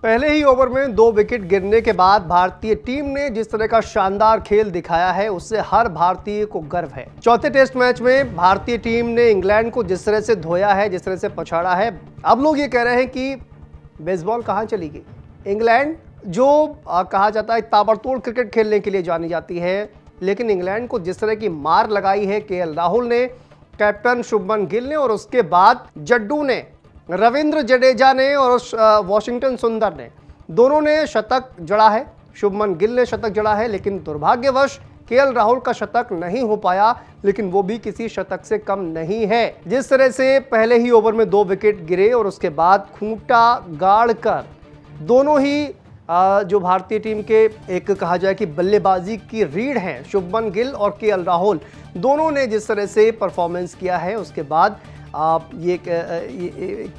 पहले ही ओवर में 2 विकेट गिरने के बाद भारतीय टीम ने जिस तरह का शानदार खेल दिखाया है उससे हर भारतीय को गर्व है। चौथे टेस्ट मैच में भारतीय टीम ने इंग्लैंड को जिस तरह से धोया है, जिस तरह से पछाड़ा है, अब लोग ये कह रहे हैं कि बेसबॉल कहां चली गई। इंग्लैंड जो कहा जाता है ताबड़तोड़ क्रिकेट खेलने के लिए जानी जाती है, लेकिन इंग्लैंड को जिस तरह की मार लगाई है केएल राहुल ने, कैप्टन शुभमन गिल ने और उसके बाद जड्डू ने, रविंद्र जडेजा ने और वॉशिंगटन सुंदर ने, दोनों ने शतक जड़ा है। शुभमन गिल ने शतक जड़ा है, लेकिन दुर्भाग्यवश केएल राहुल का शतक नहीं हो पाया, लेकिन वो भी किसी शतक से कम नहीं है। जिस तरह से पहले ही ओवर में 2 विकेट गिरे और उसके बाद खूंटा गाड़कर दोनों ही जो भारतीय टीम के एक कहा जाए कि बल्लेबाजी की रीढ़ हैं, शुभमन गिल और केएल राहुल, दोनों ने जिस तरह से परफॉर्मेंस किया है उसके बाद ये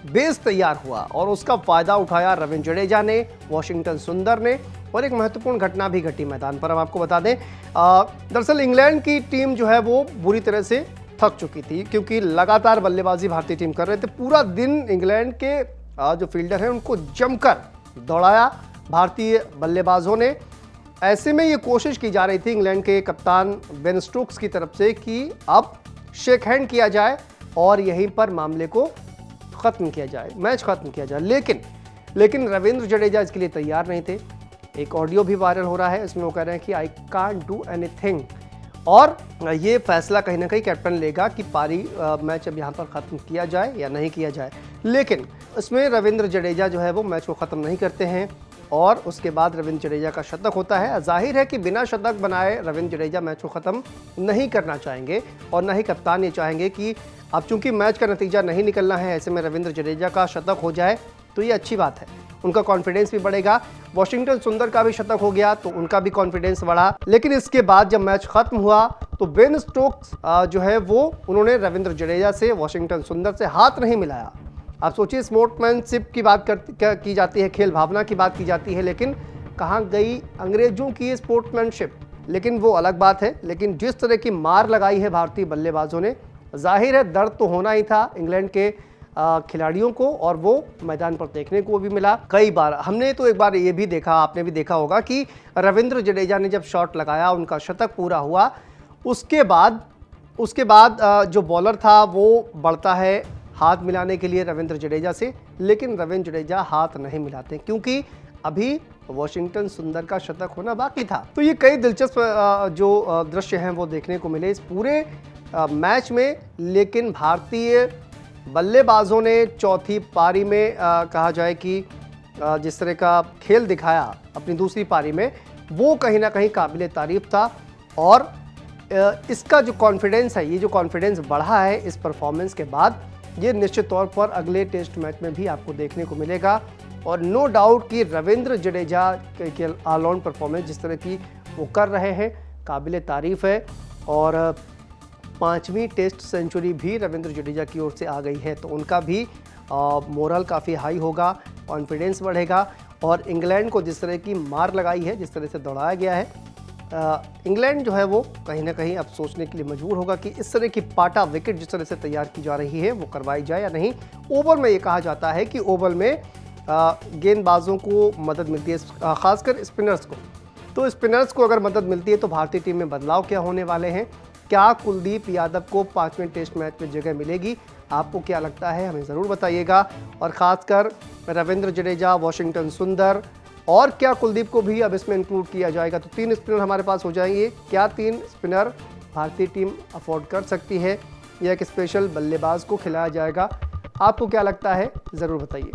बेस तैयार हुआ और उसका फायदा उठाया रविंद्र जडेजा ने, वॉशिंगटन सुंदर ने। और एक महत्वपूर्ण घटना भी घटी मैदान पर, हम आपको बता दें। दरअसल इंग्लैंड की टीम जो है वो बुरी तरह से थक चुकी थी, क्योंकि लगातार बल्लेबाजी भारतीय टीम कर रहे थे। पूरा दिन इंग्लैंड के जो फील्डर हैं उनको जमकर दौड़ाया भारतीय बल्लेबाजों ने। ऐसे में ये कोशिश की जा रही थी इंग्लैंड के कप्तान बेन स्टोक्स की तरफ से कि अब शेक हैंड किया जाए और यहीं पर मामले को ख़त्म किया जाए, मैच ख़त्म किया जाए। लेकिन रविंद्र जडेजा इसके लिए तैयार नहीं थे। एक ऑडियो भी वायरल हो रहा है, इसमें वो कह रहे हैं कि आई कांट डू एनीथिंग, और ये फैसला कहीं ना कहीं कैप्टन लेगा कि पारी मैच अब यहाँ पर ख़त्म किया जाए या नहीं किया जाए। लेकिन इसमें रविंद्र जडेजा जो है वो मैच को ख़त्म नहीं करते हैं और उसके बाद रविंद्र जडेजा का शतक होता है। जाहिर है कि बिना शतक बनाए रविंद्र जडेजा मैच को ख़त्म नहीं करना चाहेंगे और न ही कप्तान ये चाहेंगे कि अब चूंकि मैच का नतीजा नहीं निकलना है, ऐसे में रविंद्र जडेजा का शतक हो जाए तो ये अच्छी बात है, उनका कॉन्फिडेंस भी बढ़ेगा। वॉशिंगटन सुंदर का भी शतक हो गया तो उनका भी कॉन्फिडेंस बढ़ा। लेकिन इसके बाद जब मैच खत्म हुआ तो बेन स्टोक्स जो है वो उन्होंने रविंद्र जडेजा से, वॉशिंगटन सुंदर से हाथ नहीं मिलाया। आप सोचिए, स्पोर्ट्समैनशिप की बात की जाती है, खेल भावना की बात की जाती है, लेकिन कहाँ गई अंग्रेजों की स्पोर्ट्समैनशिप। लेकिन वो अलग बात है। लेकिन जिस तरह की मार लगाई है भारतीय बल्लेबाजों ने, जाहिर है दर्द तो होना ही था इंग्लैंड के खिलाड़ियों को, और वो मैदान पर देखने को भी मिला कई बार। हमने तो एक बार ये भी देखा, आपने भी देखा होगा कि रविंद्र जडेजा ने जब शॉट लगाया, उनका शतक पूरा हुआ, उसके बाद जो बॉलर था वो बढ़ता है हाथ मिलाने के लिए रविंद्र जडेजा से, लेकिन रविंद्र जडेजा हाथ नहीं मिलाते क्योंकि अभी वॉशिंगटन सुंदर का शतक होना बाकी था। तो ये कई दिलचस्प जो दृश्य हैं वो देखने को मिले इस पूरे मैच में। लेकिन भारतीय बल्लेबाजों ने चौथी पारी में कहा जाए कि जिस तरह का खेल दिखाया अपनी दूसरी पारी में, वो कहीं ना कहीं काबिले तारीफ था। और इसका जो कॉन्फिडेंस है, ये जो कॉन्फिडेंस बढ़ा है इस परफॉर्मेंस के बाद, ये निश्चित तौर पर अगले टेस्ट मैच में भी आपको देखने को मिलेगा। और नो डाउट कि रविंद्र जडेजा के ऑलराउंड परफॉर्मेंस जिस तरह की वो कर रहे हैं, काबिले तारीफ है। और 5वीं टेस्ट सेंचुरी भी रविंद्र जडेजा की ओर से आ गई है, तो उनका भी मोरल काफ़ी हाई होगा, कॉन्फिडेंस बढ़ेगा। और इंग्लैंड को जिस तरह की मार लगाई है, जिस तरह से दौड़ाया गया है, इंग्लैंड जो है वो कहीं ना कहीं अब सोचने के लिए मजबूर होगा कि इस तरह की पाटा विकेट जिस तरह से तैयार की जा रही है वो करवाई जाए या नहीं। ओवर में ये कहा जाता है कि ओवर में गेंदबाजों को मदद मिलती है, खासकर स्पिनर्स को। तो स्पिनर्स को अगर मदद मिलती है तो भारतीय टीम में बदलाव क्या होने वाले हैं, क्या कुलदीप यादव को 5वें टेस्ट मैच में जगह मिलेगी, आपको क्या लगता है हमें ज़रूर बताइएगा। और ख़ासकर रविंद्र जडेजा, वॉशिंगटन सुंदर, और क्या कुलदीप को भी अब इसमें इंक्लूड किया जाएगा, तो 3 स्पिनर हमारे पास हो जाएंगे। क्या 3 स्पिनर भारतीय टीम अफोर्ड कर सकती है या एक स्पेशल बल्लेबाज को खिलाया जाएगा, आपको क्या लगता है ज़रूर बताइए।